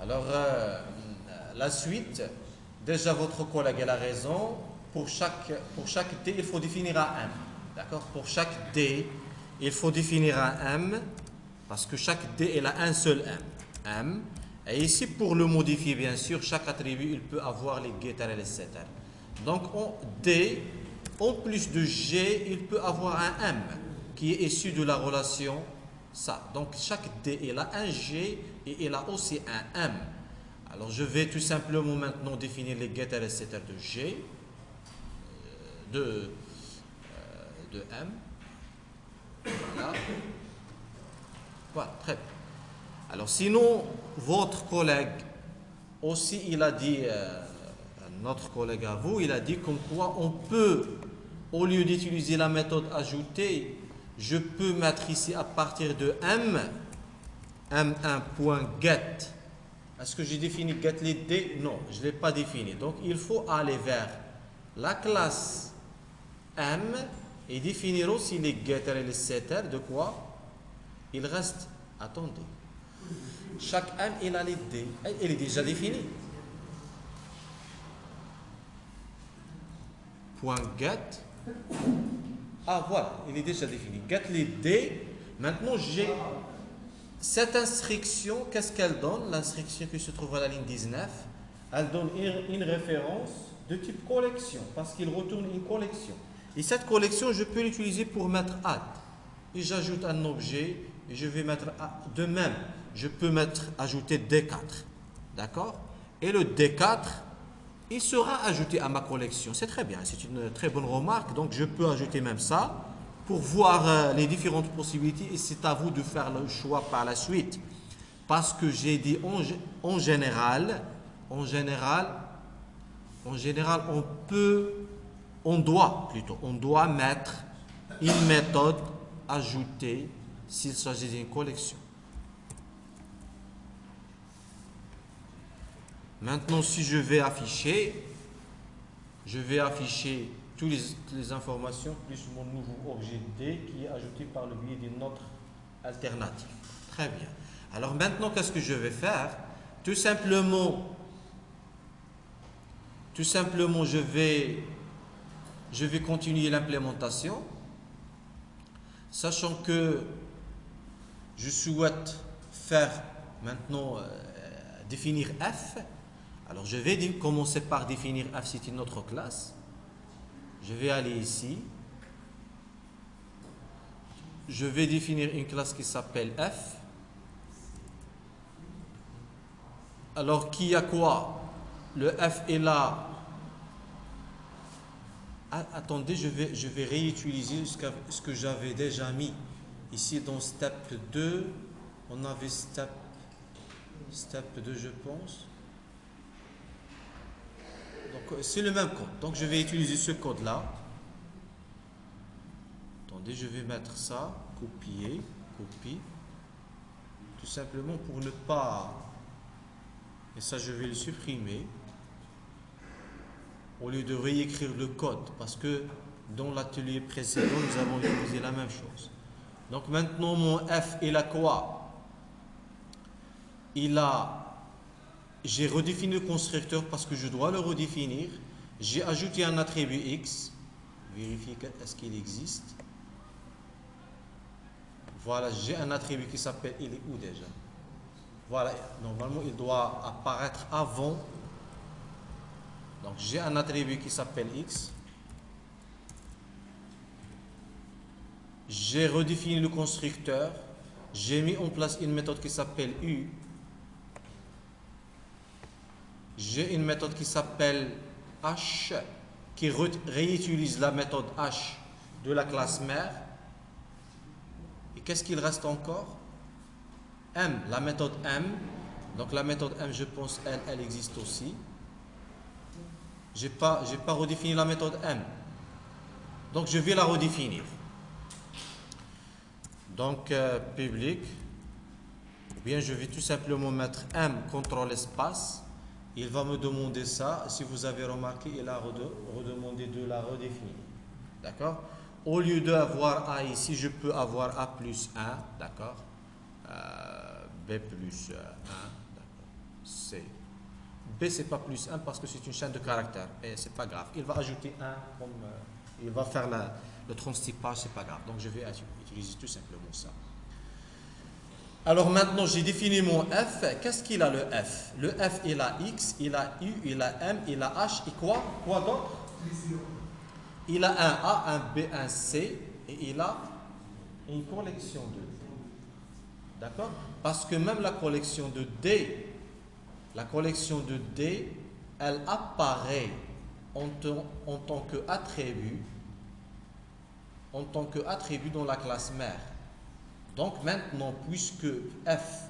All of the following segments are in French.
Alors, la suite, déjà votre collègue elle a raison. Pour chaque D, il faut définir un M. D'accord? Pour chaque D, il faut définir un M. Parce que chaque D, il a un seul M. M. Et ici, pour le modifier, bien sûr, chaque attribut, il peut avoir les getters et les setters. Donc, D, en plus de G, il peut avoir un M qui est issu de la relation ça. Donc, chaque D, il a un G et il a aussi un M. Alors, je vais tout simplement maintenant définir les getters et les setters de G, de M. Voilà. Voilà, très bien. Alors, sinon, votre collègue aussi, il a dit, notre collègue à vous, il a dit comme quoi on peut, au lieu d'utiliser la méthode ajoutée, je peux mettre ici à partir de m1.get. Est-ce que j'ai défini get les D? Non, je ne l'ai pas défini. Donc, il faut aller vers la classe M et définir aussi les getters et les setters. De quoi? Il reste, attendez, chaque M, il a les D. Il est déjà défini. Point get. Ah, voilà, il est déjà défini. Get les D. Maintenant, j'ai cette instruction. Qu'est-ce qu'elle donne? L'instruction qui se trouve à la ligne 19. Elle donne une référence de type collection parce qu'il retourne une collection. Et cette collection, je peux l'utiliser pour mettre add. Et j'ajoute un objet et je vais mettre de même. Je peux ajouter D4. D'accord? Et le D4, il sera ajouté à ma collection. C'est très bien, c'est une très bonne remarque. Donc, je peux ajouter même ça pour voir les différentes possibilités. Et c'est à vous de faire le choix par la suite. Parce que j'ai dit en général, on doit mettre une méthode ajoutée s'il s'agit d'une collection. Maintenant, si je vais afficher toutes les informations plus mon nouveau objet D qui est ajouté par le biais d'une autre alternative. Très bien. Alors maintenant, qu'est-ce que je vais faire? Tout simplement, je vais continuer l'implémentation, sachant que je souhaite faire maintenant définir F. Alors, je vais commencer par définir F, c'est une autre classe. Je vais aller ici. Je vais définir une classe qui s'appelle F. Alors, qui a quoi? Le F est là. Ah, attendez, je vais réutiliser ce que j'avais déjà mis. Ici, dans step 2, on avait step 2, je pense. Donc, c'est le même code. Donc, je vais utiliser ce code-là. Attendez, je vais mettre ça, copier, copie. Tout simplement pour ne pas... Et ça, je vais le supprimer. Au lieu de réécrire le code. Parce que dans l'atelier précédent, nous avons utilisé la même chose. Donc, maintenant, mon F, il a quoi? J'ai redéfini le constructeur parce que je dois le redéfinir. J'ai ajouté un attribut X. Vérifier est-ce qu'il existe. Voilà, j'ai un attribut qui s'appelle, il est où déjà? Voilà, normalement il doit apparaître avant. Donc j'ai un attribut qui s'appelle X. J'ai redéfini le constructeur. J'ai mis en place une méthode qui s'appelle U. J'ai une méthode qui s'appelle H, qui réutilise la méthode H de la classe mère. Et qu'est-ce qu'il reste encore? M, la méthode M. Donc la méthode M, je pense, elle existe aussi. J'ai pas redéfini la méthode M. Donc je vais la redéfinir. Donc public, ou bien je vais tout simplement mettre M contrôle espace. Il va me demander ça. Si vous avez remarqué, il a redemandé de la redéfinir. D'accord? Au lieu d'avoir A ici, je peux avoir A plus 1. D'accord? B plus 1. D'accord? C. B, c'est pas plus 1 parce que c'est une chaîne de caractères. Et c'est pas grave. Il va ajouter 1 comme. Il va faire le transtypage, c'est pas grave. Donc je vais utiliser tout simplement ça. Alors maintenant, j'ai défini mon F. Qu'est-ce qu'il a le F? Le F, il a X, il a U, il a M, il a H et quoi? Quoi d'autre? Il a un A, un B, un C et il a une collection de D. D'accord? Parce que même la collection de D, elle apparaît en tant qu'attribut dans la classe mère. Donc maintenant, puisque F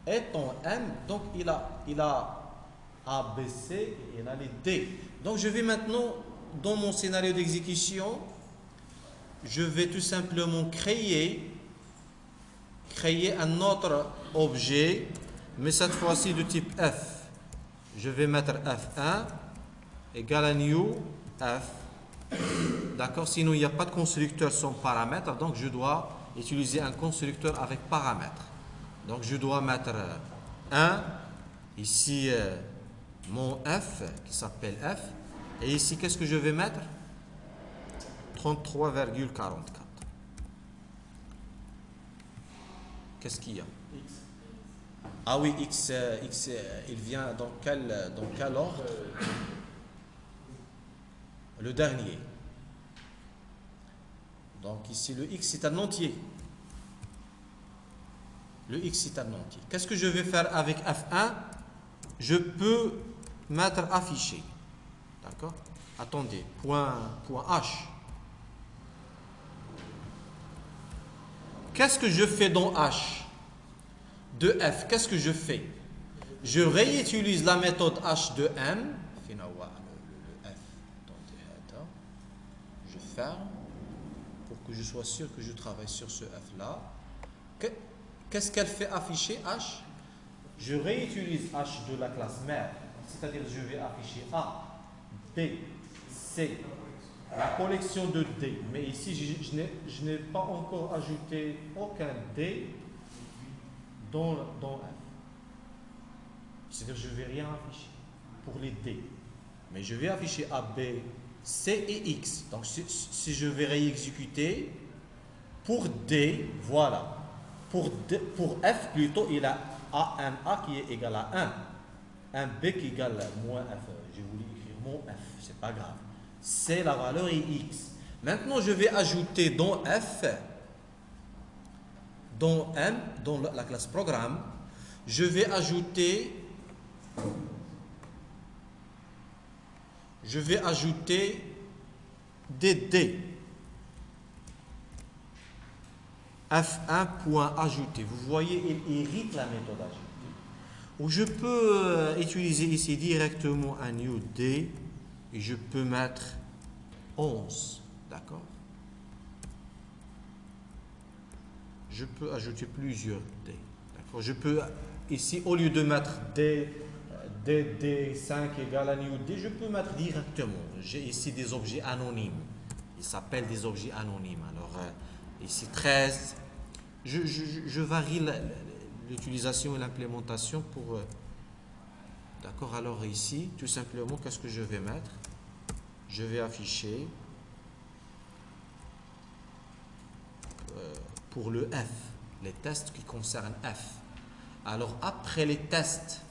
est en M, donc il a A, B, C et il a les D. Donc je vais maintenant, dans mon scénario d'exécution, je vais tout simplement créer un autre objet, mais cette fois-ci de type F. Je vais mettre F1 égale à new F. D'accord? Sinon, il n'y a pas de constructeur sans paramètre, donc je dois utiliser un constructeur avec paramètres. Donc je dois mettre 1, ici mon F qui s'appelle F, et ici qu'est-ce que je vais mettre? 33,44. Qu'est-ce qu'il y a? X. Ah oui, X, il vient dans quel ordre? Le dernier. Donc ici, le X c'est un entier. Le X c'est un entier. Qu'est-ce que je vais faire avec F1? Je peux mettre affiché. D'accord? Attendez, point H. Qu'est-ce que je fais dans H? De F, qu'est-ce que je fais? Je réutilise la méthode H de M. Le F. Je ferme pour que je sois sûr que je travaille sur ce F là. Qu'est-ce qu'elle fait afficher H? Je réutilise H de la classe mère, c'est-à-dire je vais afficher A, B, C, la collection de D. Mais ici, je n'ai pas encore ajouté aucun D dans F. C'est-à-dire je ne vais rien afficher pour les D. Mais je vais afficher A, B, C et X. Donc si je vais réexécuter, pour D, voilà. Pour F plutôt, il a un A qui est égal à 1. Un B qui est égal à moins F. J'ai voulu écrire mon F, c'est pas grave. C'est la valeur est X. Maintenant, je vais ajouter dans F, dans M, dans la classe programme, je vais ajouter des D. F1.ajouter. Vous voyez, il hérite la méthode ajouter. Ou je peux utiliser ici directement un new D et je peux mettre 11. D'accord? Je peux ajouter plusieurs D. D'accord? Je peux ici, au lieu de mettre D5 égale à new D, je peux mettre directement. J'ai ici des objets anonymes. Ils s'appellent des objets anonymes. Alors, ici 13. Je varie l'utilisation et l'implémentation pour... D'accord, alors ici, tout simplement, qu'est-ce que je vais mettre? Je vais afficher pour le F, les tests qui concernent F. Alors, après les tests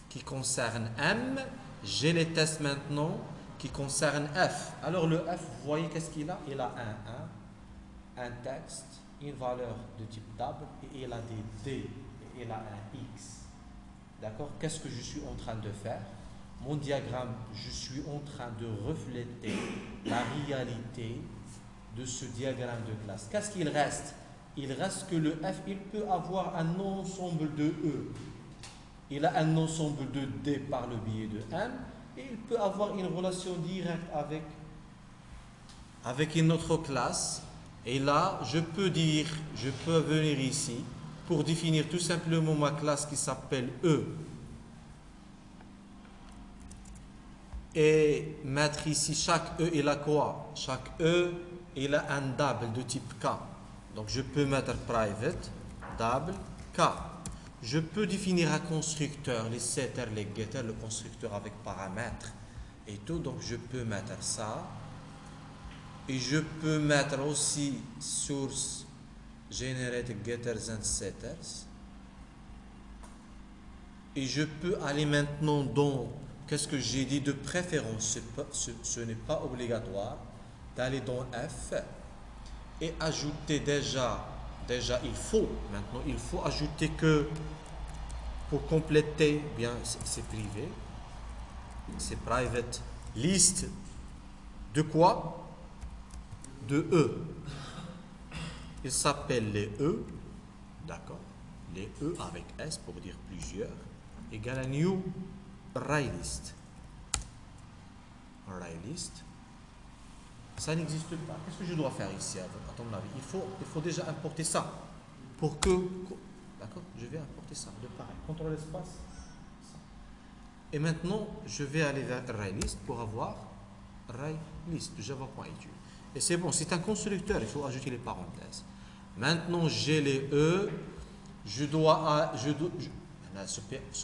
qui concernent M, j'ai les tests maintenant qui concernent F. Alors, le F, vous voyez qu'est-ce qu'il a? Il a un texte, une valeur de type table, et il a des D, et il a un X. D'accord? Qu'est-ce que je suis en train de faire? Mon diagramme, je suis en train de refléter la réalité de ce diagramme de classe. Qu'est-ce qu'il reste? Il reste que le F, il peut avoir un ensemble de E. Il a un ensemble de D par le biais de M, et il peut avoir une relation directe avec une autre classe. Et là, je peux venir ici pour définir tout simplement ma classe qui s'appelle E. Et mettre ici chaque E, il a quoi? Chaque E, il a un double de type K. Donc je peux mettre private, double, K. je peux définir un constructeur, les setters, les getters, le constructeur avec paramètres et tout. Donc je peux mettre ça. Et je peux mettre aussi source generate getters and setters. Et je peux aller maintenant dans, qu'est-ce que j'ai dit de préférence, ce n'est pas obligatoire d'aller dans F et ajouter déjà il faut ajouter que pour compléter, bien c'est privé, c'est private list de quoi? De E. Il s'appelle les E, d'accord? Les E avec S pour dire plusieurs, égale à new array list. Array list. Ça n'existe pas. Qu'est-ce que je dois faire ici à ton avis? Il faut déjà importer ça pour que... D'accord? Je vais importer ça de pareil. Contrôle espace. Et maintenant, je vais aller vers array list pour avoir array list de java.edu. Et c'est bon, c'est un constructeur, il faut ajouter les parenthèses. Maintenant, j'ai les E. C'est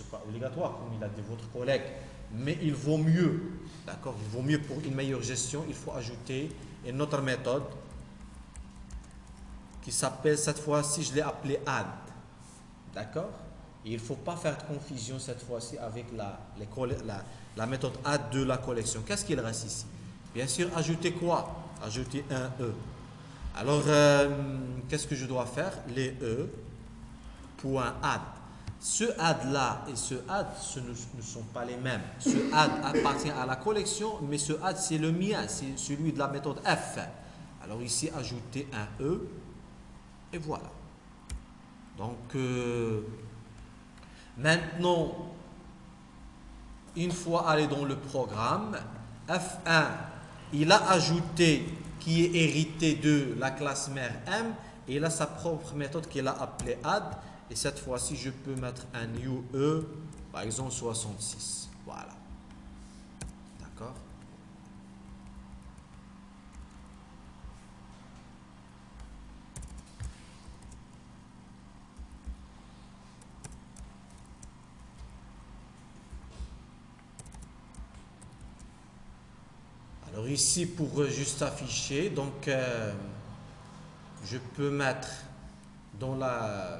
pas obligatoire, comme il a dit votre collègue, mais il vaut mieux, d'accord? Il vaut mieux pour une meilleure gestion, il faut ajouter une autre méthode qui s'appelle, cette fois-ci, je l'ai appelée add, d'accord? Il ne faut pas faire de confusion cette fois-ci avec la méthode add de la collection. Qu'est-ce qu'il reste ici? Bien sûr, ajouter quoi? Ajouter un E. Alors, qu'est-ce que je dois faire? Les E, point add. Ce add là et ce add, ce ne sont pas les mêmes. Ce add appartient à la collection, mais ce add c'est le mien, c'est celui de la méthode F. Alors ici, ajouter un E, et voilà. Donc, maintenant, une fois allé dans le programme, F1, il a ajouté qui est hérité de la classe mère M, et il a sa propre méthode qu'il a appelée add. Et cette fois-ci, je peux mettre un new E, par exemple 66. Voilà. D'accord? Alors ici, pour juste afficher, donc je peux mettre dans la...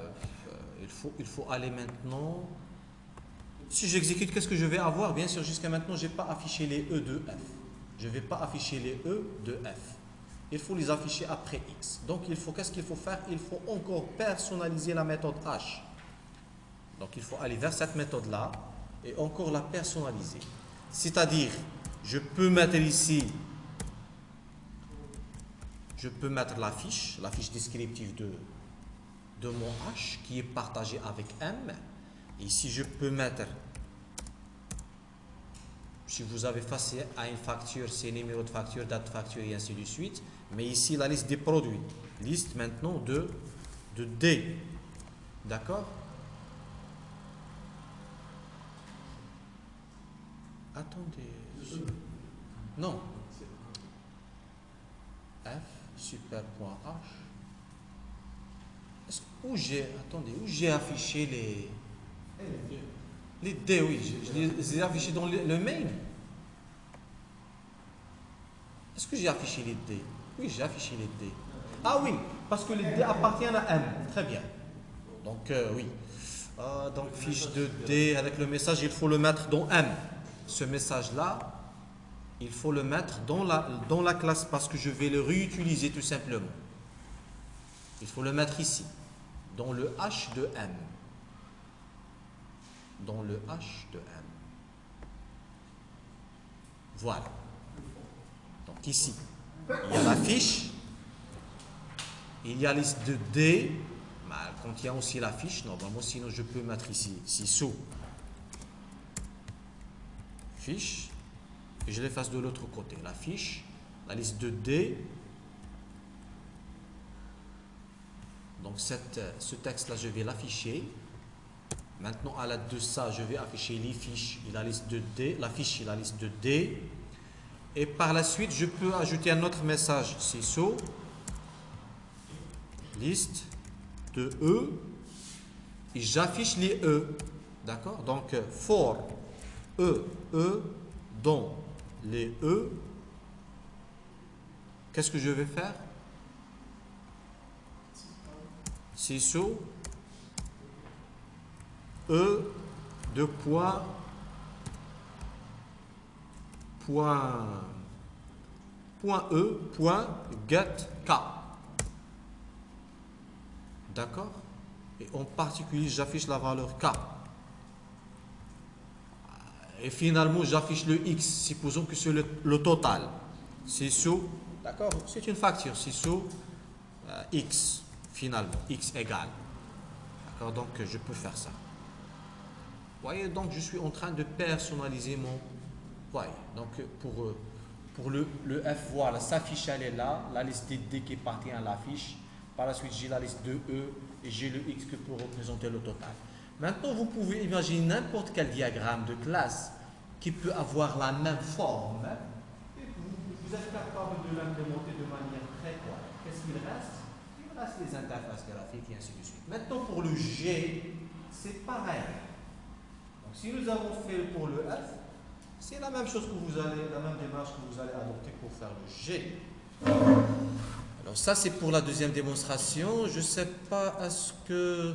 Il faut aller maintenant. Si j'exécute, qu'est-ce que je vais avoir? Bien sûr, jusqu'à maintenant, je n'ai pas affiché les E de F. Je ne vais pas afficher les E de F. Il faut les afficher après X. Donc, qu'est-ce qu'il faut faire? Il faut encore personnaliser la méthode H. Donc, il faut aller vers cette méthode-là et encore la personnaliser. C'est-à-dire, je peux mettre ici, je peux mettre la fiche descriptive de mon H qui est partagé avec M. Et ici, je peux mettre, si vous avez face à une facture, c'est numéro de facture, date de facture et ainsi de suite. Mais ici, la liste des produits. Liste maintenant de D. D'accord? Attendez. Non. F, super.h. Où j'ai affiché les D, oui, je les ai affichés dans le main. Est-ce que j'ai affiché les D? Oui, j'ai affiché les D. Ah oui, parce que les D appartiennent à M. Très bien. Donc, oui. Donc, fiche de D avec le message, il faut le mettre dans M. Ce message-là, il faut le mettre dans la classe parce que je vais le réutiliser tout simplement. Il faut le mettre ici, dans le H de M. Dans le H de M. Voilà. Donc ici, il y a la fiche, il y a la liste de D, mais elle contient aussi la fiche, normalement, sinon je peux mettre ici sous fiche, et je l'efface de l'autre côté. La fiche, la liste de D. Donc ce texte-là, je vais l'afficher. Maintenant, à l'aide de ça, je vais afficher les fiches et la liste de D, la fiche et la liste de D. Et par la suite, je peux ajouter un autre message. C'est so, liste de E. et j'affiche les E. D'accord? Donc, for E, E, dans les E, qu'est-ce que je vais faire? Ciseaux E de point E, point get K. D'accord? Et en particulier, j'affiche la valeur K. Et finalement, j'affiche le X. Supposons que c'est le total. C'est sous, d'accord? C'est une facture. C'est sous X, finalement. X égale. D'accord? Donc, je peux faire ça. Vous voyez, donc, je suis en train de personnaliser mon... Voyez, donc, pour le F, voilà, sa fiche, elle est là. La liste des D qui appartient à la fiche. Par la suite, j'ai la liste de E et j'ai le X que pour représenter le total. Maintenant, vous pouvez imaginer n'importe quel diagramme de classe qui peut avoir la même forme. Et vous êtes capable de l'implémenter de manière très correcte. Qu'est-ce qu'il reste? Il reste les interfaces graphiques et ainsi de suite. Maintenant, pour le G, c'est pareil. Donc, si nous avons fait pour le F, c'est la même chose que la même démarche que vous allez adopter pour faire le G. Alors ça, c'est pour la deuxième démonstration. Je ne sais pas, est-ce que